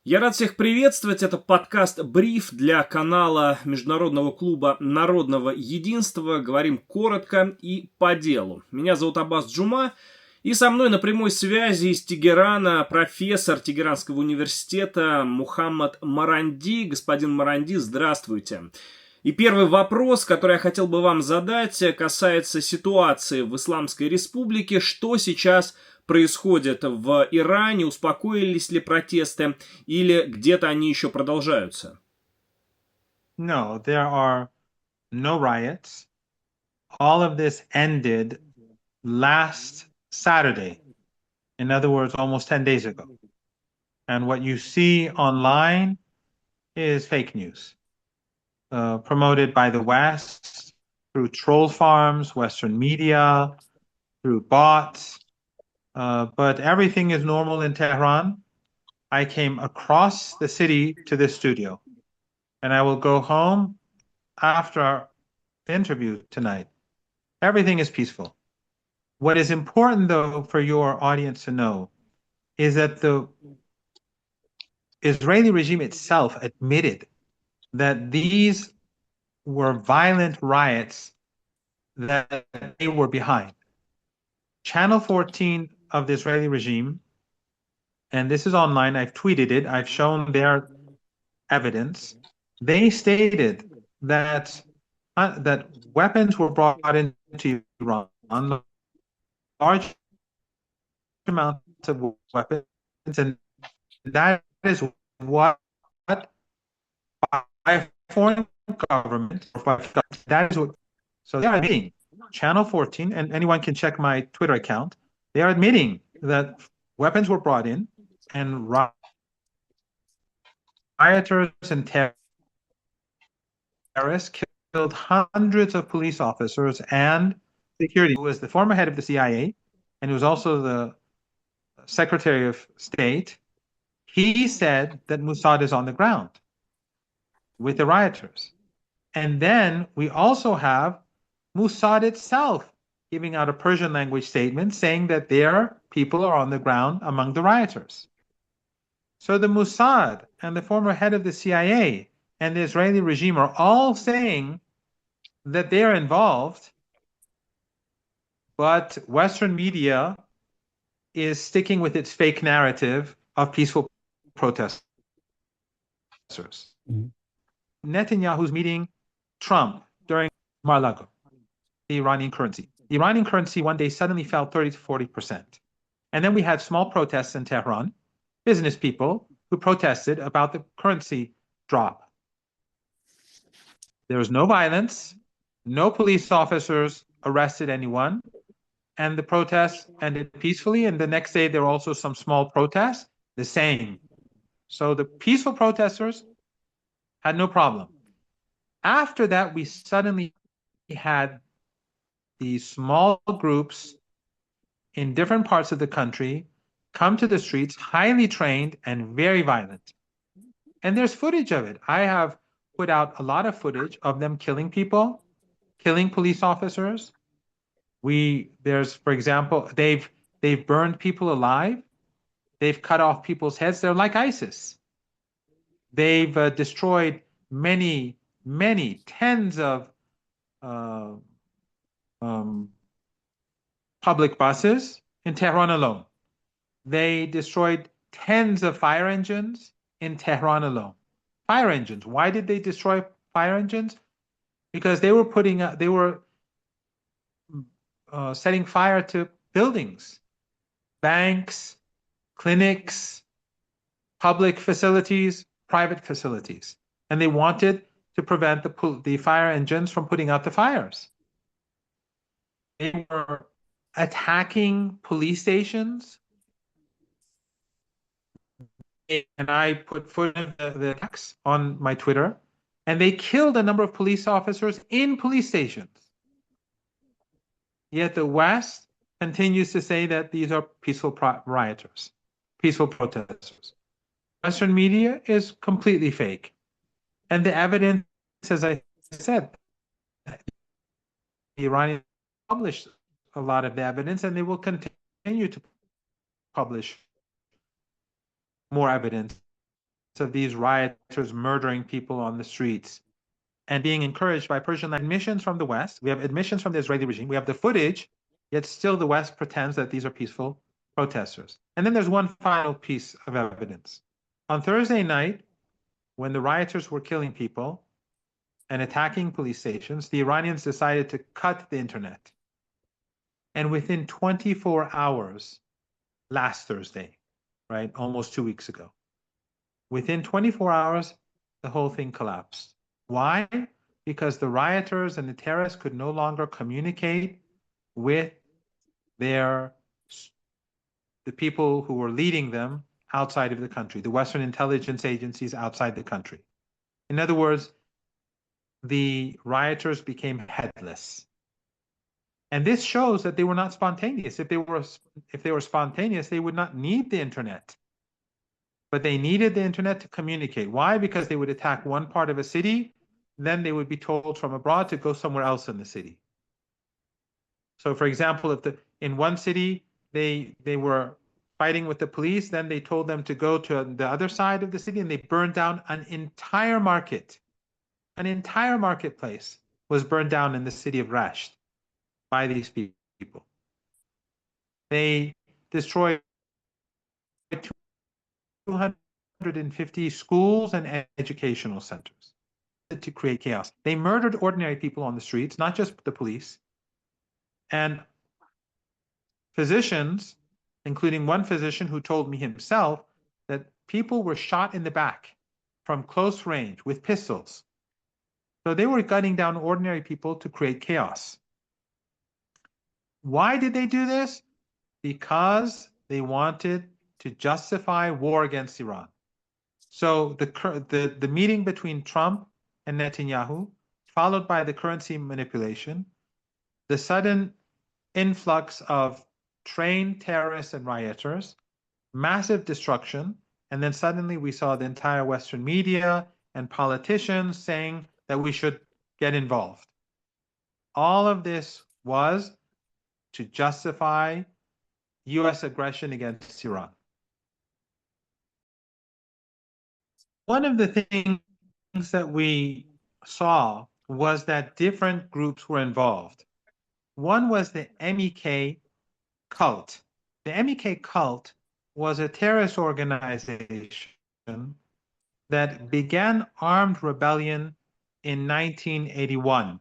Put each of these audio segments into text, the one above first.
Я рад всех приветствовать. Это подкаст «Бриф» для канала Международного клуба народного единства. Говорим коротко и по делу. Меня зовут Джума, и со мной на прямой связи из Тегерана профессор Тегеранского университета Мухаммад Маранди. Господин Маранди, здравствуйте. И первый вопрос, который я хотел бы вам задать, касается ситуации в Исламской Республике. Что сейчас происходит в Иране? Успокоились ли протесты или где-то они еще продолжаются? No, there are no riots. All of this ended last Saturday. In other words, almost 10 days ago. And what you see online is fake news, promoted by the West through troll farms, Western media, through bots. But everything is normal in Tehran. I came across the city to this studio, and I will go home after our interview tonight. Everything is peaceful. What is important, though, for your audience to know is that the Israeli regime itself admitted that these were violent riots that they were behind. Channel 14 of the Israeli regime, and this is online, I've tweeted it, I've shown their evidence. They stated that that weapons were brought into Iran, large amounts of weapons, and that is what by a foreign government, that is what, so they are admitting, Channel 14, and anyone can check my Twitter account, they are admitting that weapons were brought in and rioters and terrorists killed hundreds of police officers and security. Who was the former head of the CIA, and who was also the Secretary of State. He said that Mossad is on the ground with the rioters. And then we also have Mossad itself giving out a Persian language statement saying that their people are on the ground among the rioters. So the Mossad and the former head of the CIA and the Israeli regime are all saying that they are involved, but Western media is sticking with its fake narrative of peaceful protesters. Mm-hmm. Netanyahu's meeting Trump during Mar-a-Lago, the Iranian currency. The Iranian currency one day suddenly fell 30 to 40%. And then we had small protests in Tehran, business people who protested about the currency drop. There was no violence, no police officers arrested anyone, and the protests ended peacefully. And the next day, there were also some small protests, the same. So the peaceful protesters had no problem. After that, we suddenly had these small groups in different parts of the country come to the streets, highly trained and very violent. And there's footage of it. I have put out a lot of footage of them killing people, killing police officers. There's, for example, they've burned people alive. They've cut off people's heads. They're like ISIS. They've destroyed many tens of public buses in Tehran alone. They destroyed tens of fire engines in Tehran alone. Fire engines. Why did they destroy fire engines? Because they were setting fire to buildings, banks, clinics, public facilities, private facilities, and they wanted to prevent the fire engines from putting out the fires. They were attacking police stations, and I put footage of the attacks on my Twitter, and they killed a number of police officers in police stations. Yet the West continues to say that these are peaceful rioters, peaceful protesters. Western media is completely fake. And the evidence, as I said, the Iranians published a lot of the evidence, and they will continue to publish more evidence of these rioters murdering people on the streets and being encouraged by Persian admissions from the West. We have admissions from the Israeli regime. We have the footage, yet still the West pretends that these are peaceful protesters. And then there's one final piece of evidence. On Thursday night, when the rioters were killing people and attacking police stations, the Iranians decided to cut the internet. And within 24 hours, last Thursday, right, almost 2 weeks ago, within 24 hours, the whole thing collapsed. Why? Because the rioters and the terrorists could no longer communicate with the people who were leading them outside of the country, the Western intelligence agencies outside the country. In other words, the rioters became headless. And this shows that they were not spontaneous. If they were spontaneous, they would not need the internet. But they needed the internet to communicate. Why? Because they would attack one part of a city, then they would be told from abroad to go somewhere else in the city. So for example, if in one city they were fighting with the police, then they told them to go to the other side of the city and they burned down an entire market. An entire marketplace was burned down in the city of Rasht by these people. They destroyed 250 schools and educational centers to create chaos. They murdered ordinary people on the streets, not just the police. And physicians, including one physician who told me himself that people were shot in the back from close range with pistols. So they were gunning down ordinary people to create chaos. Why did they do this? Because they wanted to justify war against Iran. So the meeting between Trump and Netanyahu, followed by the currency manipulation, the sudden influx of trained terrorists and rioters, massive destruction, and then suddenly we saw the entire Western media and politicians saying that we should get involved. All of this was to justify US aggression against Iran. One of the things that we saw was that different groups were involved. One was the MEK cult. The MEK cult was a terrorist organization that began armed rebellion in 1981.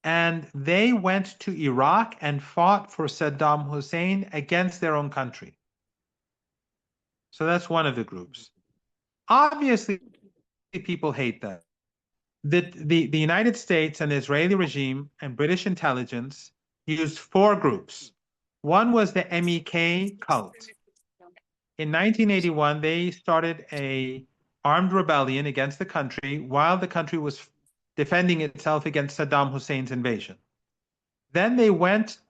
And they went to Iraq and fought for Saddam Hussein against their own country. So that's one of the groups. Obviously, people hate that. The United States and the Israeli regime and British intelligence used 4 groups. One was the MEK cult. In 1981, they started an armed rebellion against the country while the country was defending itself against Saddam Hussein's invasion. Then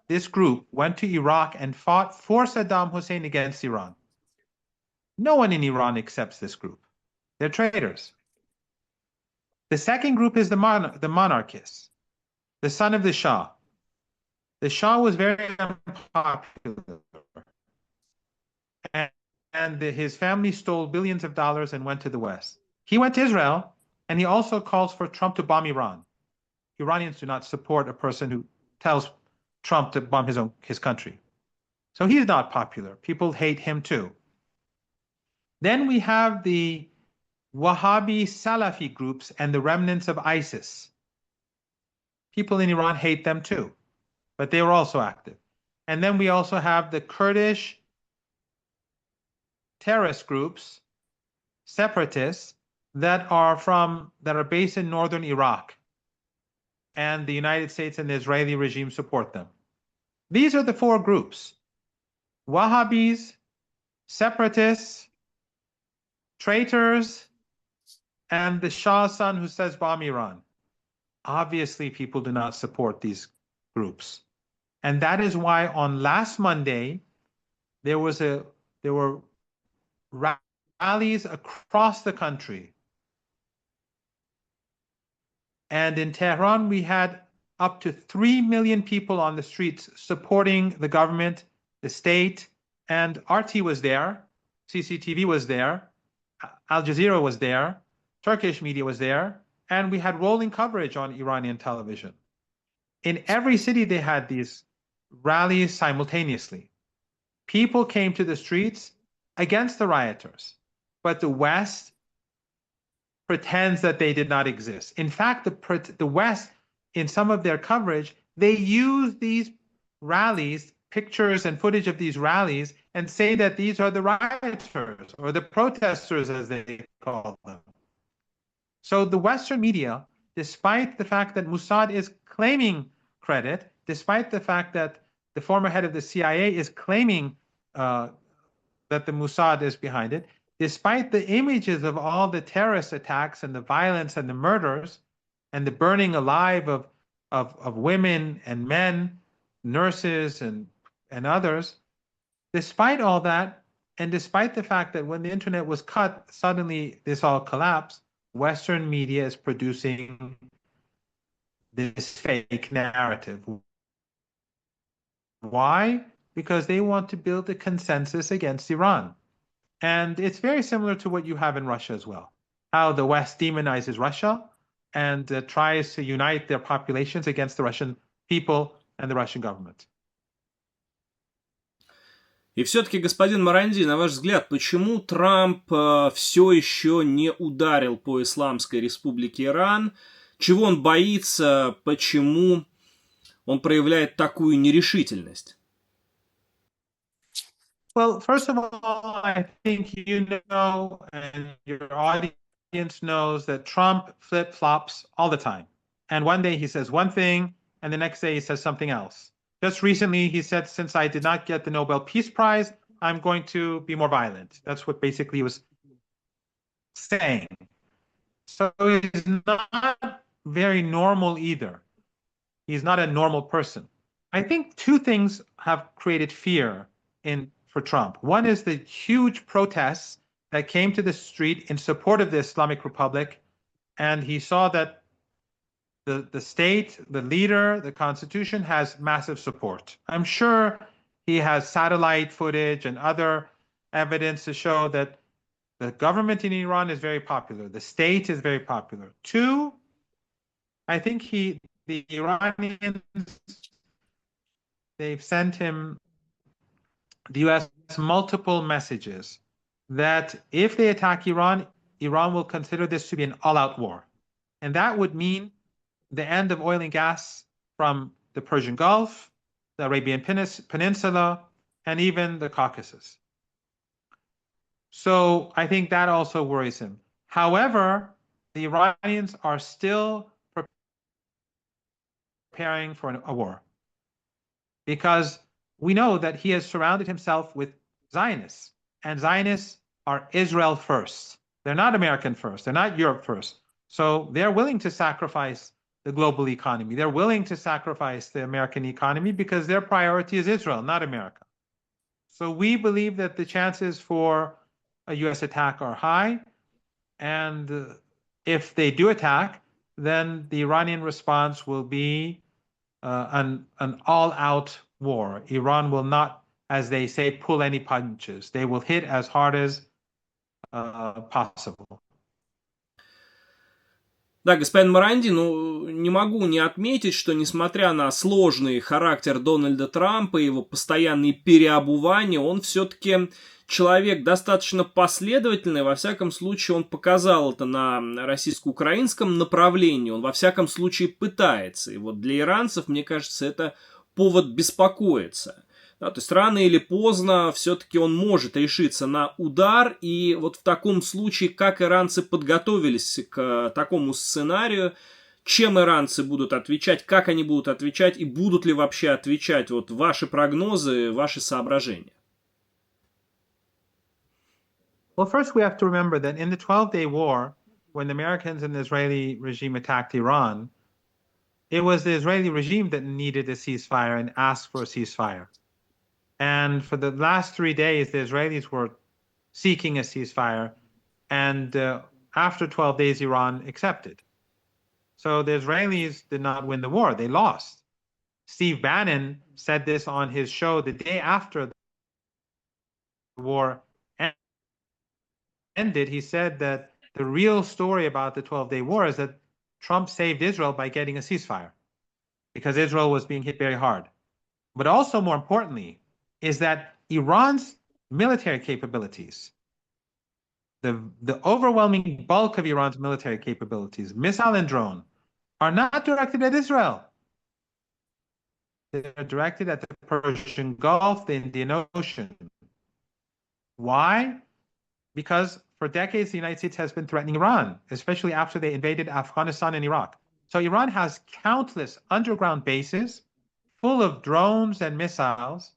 this group went to Iraq and fought for Saddam Hussein against Iran. No one in Iran accepts this group. They're traitors. The second group is the monarchists, the son of the Shah. The Shah was very unpopular. And his family stole billions of dollars and went to the West. He went to Israel, and he also calls for Trump to bomb Iran. Iranians do not support a person who tells Trump to bomb his country. So he's not popular. People hate him too. Then we have the Wahhabi Salafi groups and the remnants of ISIS. People in Iran hate them too, but they were also active. And then we also have the Kurdish terrorist groups, separatists, that are based in northern Iraq. And the United States and the Israeli regime support them. These are the 4 groups: Wahhabis, separatists, traitors, and the Shah's son who says bomb Iran. Obviously, people do not support these groups. And that is why on last Monday, there were rallies across the country. And in Tehran, we had up to 3 million people on the streets supporting the government, the state, and RT was there, CCTV was there, Al Jazeera was there, Turkish media was there, and we had rolling coverage on Iranian television. In every city, they had these rallies simultaneously. People came to the streets against the rioters, but the West pretends that they did not exist. In fact, the West, in some of their coverage, they use these rallies, pictures and footage of these rallies, and say that these are the rioters or the protesters, as they call them. So the Western media, despite the fact that Mossad is claiming credit, despite the fact that the former head of the CIA is claiming that the Mossad is behind it, despite the images of all the terrorist attacks and the violence and the murders and the burning alive of women and men, nurses and others, despite all that, and despite the fact that when the internet was cut, suddenly this all collapsed, Western media is producing this fake narrative. Why? Because they want to build a consensus against Iran. And it's very similar to what you have in Russia as well. How the West demonizes Russia and tries to unite their populations against the Russian people and the Russian government. И все-таки, господин Маранди, на ваш взгляд, почему Трамп все еще не ударил по Исламской Республике Иран? Чего он боится? Почему он проявляет такую нерешительность? Well, first of all, I think you know, and your audience knows, that Trump flip-flops all the time. And one day he says one thing, and the next day he says something else. Just recently, he said, since I did not get the Nobel Peace Prize, I'm going to be more violent. That's what basically he was saying. So he's not very normal either. He's not a normal person. I think two things have created fear for Trump. One is the huge protests that came to the street in support of the Islamic Republic, and he saw that the state, the leader, the constitution has massive support. I'm sure he has satellite footage and other evidence to show that the government in Iran is very popular. The state is very popular. Two, I think the Iranians, they've sent him, the US, multiple messages that if they attack Iran, Iran will consider this to be an all-out war. And that would mean the end of oil and gas from the Persian Gulf, the Arabian Peninsula, and even the Caucasus. So I think that also worries him. However, the Iranians are still preparing for a war, because we know that he has surrounded himself with Zionists, and Zionists are Israel first. They're not American first. They're not Europe first. So they're willing to sacrifice the global economy. They're willing to sacrifice the American economy because their priority is Israel, not America. So we believe that the chances for a US attack are high. And if they do attack, then the Iranian response will be an all-out war. Iran will not, as they say, pull any punches. They will hit as hard as possible. Да, господин Маранди, ну, не могу не отметить, что несмотря на сложный характер Дональда Трампа и его постоянные переобувания, он все-таки человек достаточно последовательный. Во всяком случае, он показал это на российско-украинском направлении. Он во всяком случае пытается. И вот для иранцев, мне кажется, это повод беспокоиться. Да, то есть рано или поздно все-таки он может решиться на удар, и вот в таком случае, как иранцы подготовились к такому сценарию, чем иранцы будут отвечать, как они будут отвечать, и будут ли вообще отвечать, вот ваши прогнозы, ваши соображения. Well, first we have to remember that in the 12-day war, when the Americans and the Israeli regime attacked Iran, it was the Israeli regime that needed a ceasefire and asked for a ceasefire. And for the last 3 days, the Israelis were seeking a ceasefire. And after 12 days, Iran accepted. So the Israelis did not win the war. They lost. Steve Bannon said this on his show the day after the war ended, he said that the real story about the 12-day war is that Trump saved Israel by getting a ceasefire because Israel was being hit very hard. But also, more importantly, is that Iran's military capabilities, the overwhelming bulk of Iran's military capabilities, missile and drone, are not directed at Israel. They're directed at the Persian Gulf, the Indian Ocean. Why? Because for decades, the United States has been threatening Iran, especially after they invaded Afghanistan and Iraq. So Iran has countless underground bases full of drones and missiles,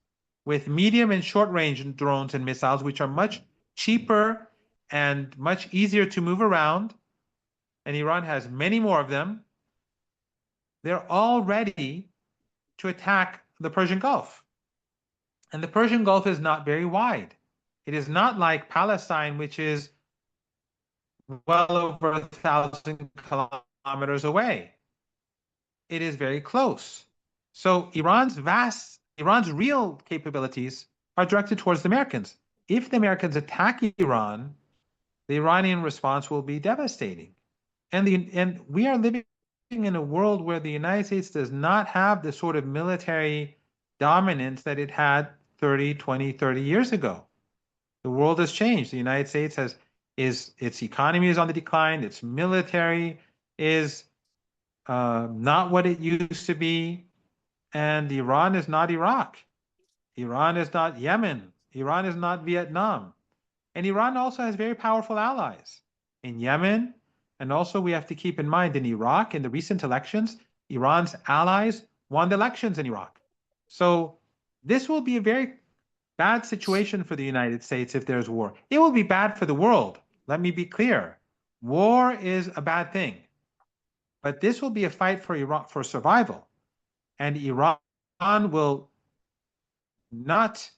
with medium and short range drones and missiles, which are much cheaper and much easier to move around. And Iran has many more of them. They're all ready to attack the Persian Gulf. And the Persian Gulf is not very wide. It is not like Palestine, which is well over 1,000 kilometers away. It is very close. So Iran's real capabilities are directed towards the Americans. If the Americans attack Iran, the Iranian response will be devastating. And we are living in a world where the United States does not have the sort of military dominance that it had 30 years ago. The world has changed. The United States its economy is on the decline. Its military is not what it used to be. And Iran is not Iraq. Iran is not Yemen. Iran is not Vietnam. And Iran also has very powerful allies in Yemen. And also we have to keep in mind in Iraq, in the recent elections, Iran's allies won the elections in Iraq. So this will be a very bad situation for the United States if there's war. It will be bad for the world. Let me be clear. War is a bad thing. But this will be a fight for Iran, for survival. And Iran will not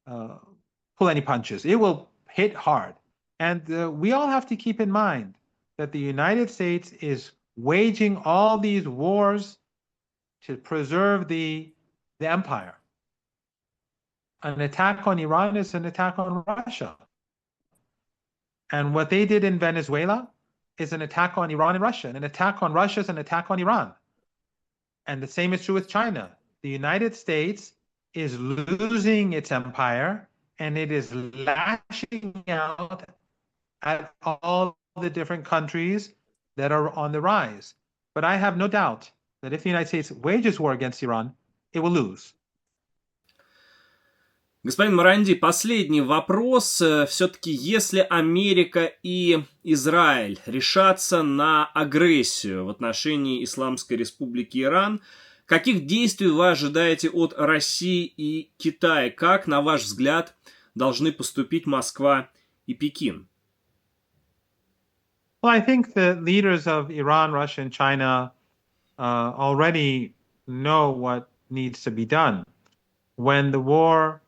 pull any punches. It will hit hard. And we all have to keep in mind that the United States is waging all these wars to preserve the empire. An attack on Iran is an attack on Russia. And what they did in Venezuela is an attack on Iran and Russia. And an attack on Russia is an attack on Iran. And the same is true with China. The United States is losing its empire, and it is lashing out at all the different countries that are on the rise. But I have no doubt that if the United States wages war against Iran, it will lose. Господин Маранди, последний вопрос. Все-таки, если Америка и Израиль решатся на агрессию в отношении Исламской Республики Иран, каких действий вы ожидаете от России и Китая? Как, на ваш взгляд, должны поступить Москва и Пекин? Well, I think the leaders of Iran, Russia, and China already know what needs to be done. When the war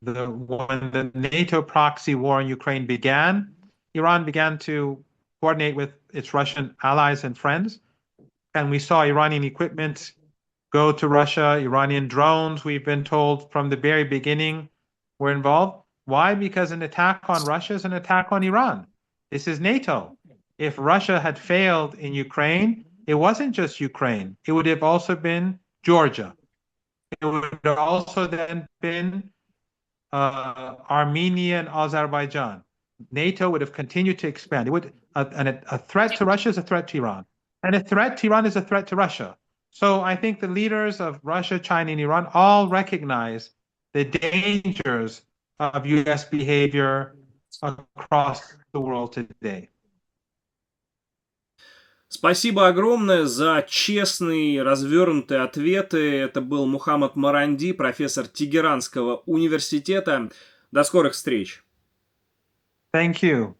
when the NATO proxy war in Ukraine began, Iran began to coordinate with its Russian allies and friends. And we saw Iranian equipment go to Russia, Iranian drones, we've been told from the very beginning, were involved. Why? Because an attack on Russia is an attack on Iran. This is NATO. If Russia had failed in Ukraine, it wasn't just Ukraine. It would have also been Georgia. It would also then been Armenia and Azerbaijan. NATO would have continued to expand. It would a threat to Russia is a threat to Iran, and a threat to Iran is a threat to Russia. So I think the leaders of Russia, China, and Iran all recognize the dangers of U.S. behavior across the world today. Спасибо огромное за честные, развернутые ответы. Это был Мухаммад Маранди, профессор Тегеранского университета. До скорых встреч. Thank you.